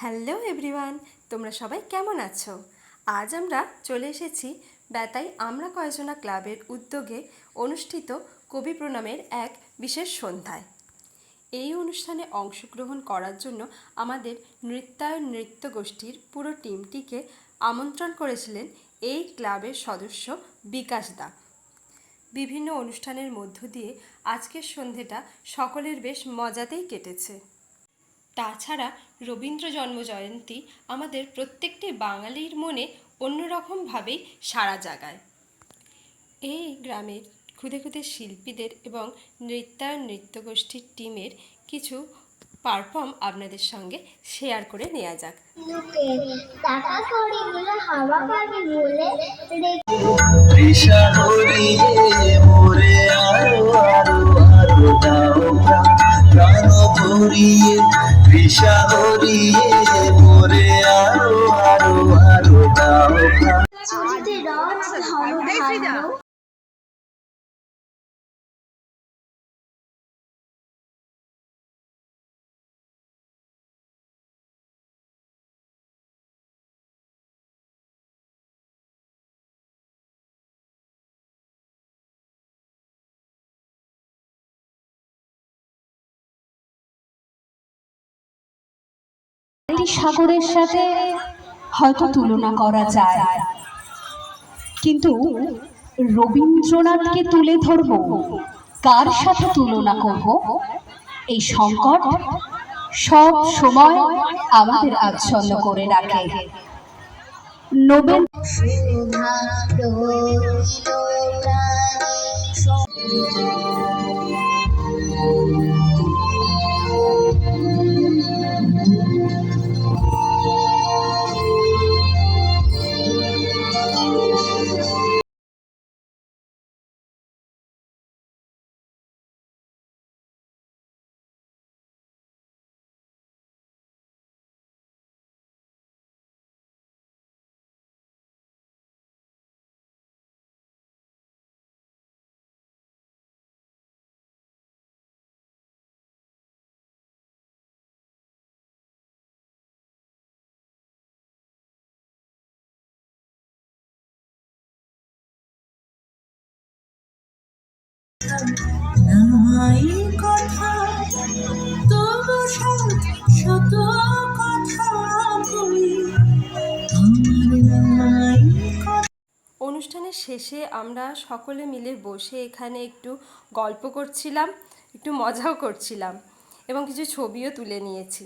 Hello everyone, তোমরা সবাই কেমন আছো? আজ আমরা চলে এসেছি বেতাই আমরা কয়জনা ক্লাবের উদ্যোগে অনুষ্ঠিত কবি প্রণামের এক বিশেষ সন্ধ্যায়। এই অনুষ্ঠানে অংশগ্রহণ করার জন্য আমাদের নৃত্যায়ন নৃত্য গোষ্ঠীর পুরো টিমটিকে আমন্ত্রণ করেছিলেন এই ক্লাবের সদস্য বিকাশ দা। বিভিন্ন অনুষ্ঠানের মধ্য দিয়ে আজকের সন্ধেটা সকলের বেশ মজাতেই কেটেছে। তাছাড়া রবীন্দ্র জন্মজয়ন্তী আমাদের প্রত্যেকটি বাঙালির মনে অন্যরকমভাবেই সাড়া জাগায়। এই গ্রামের ক্ষুদে ক্ষুদে শিল্পীদের এবং নৃত্যায়ন নৃত্যগোষ্ঠীর টিমের কিছু পারফর্ম আপনাদের সঙ্গে শেয়ার করে নেওয়া যাক। সাগরের সাথে হয়তো তুলনা করা যায়, কিন্তু রবীন্দ্রনাথকে তুলে ধরব, কার সাথে তুলনা করব? এই সংকট সব সময় আমাদের আচ্ছন্ন করে রাখে। নোবেল অনুষ্ঠানের শেষে আমরা সকলে মিলে বসে এখানে একটু গল্প করছিলাম, একটু মজাও করছিলাম এবং কিছু ছবিও তুলে নিয়েছি।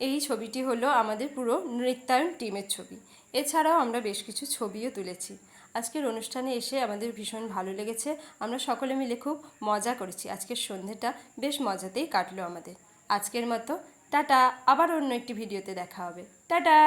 এই ছবিটি হলো আমাদের পুরো নৃত্যায়ন টিমের ছবি। এছাড়াও আমরা বেশ কিছু ছবিও তুলেছি। আজকের অনুষ্ঠানে এসে আমাদের ভীষণ ভালো লেগেছে, আমরা সকলে মিলে খুব মজা করেছি। আজকের সন্ধ্যেটা বেশ মজাতেই কাটলো আমাদের। আজকের মতো টাটা, আবার অন্য একটি ভিডিওতে দেখা হবে। টাটা।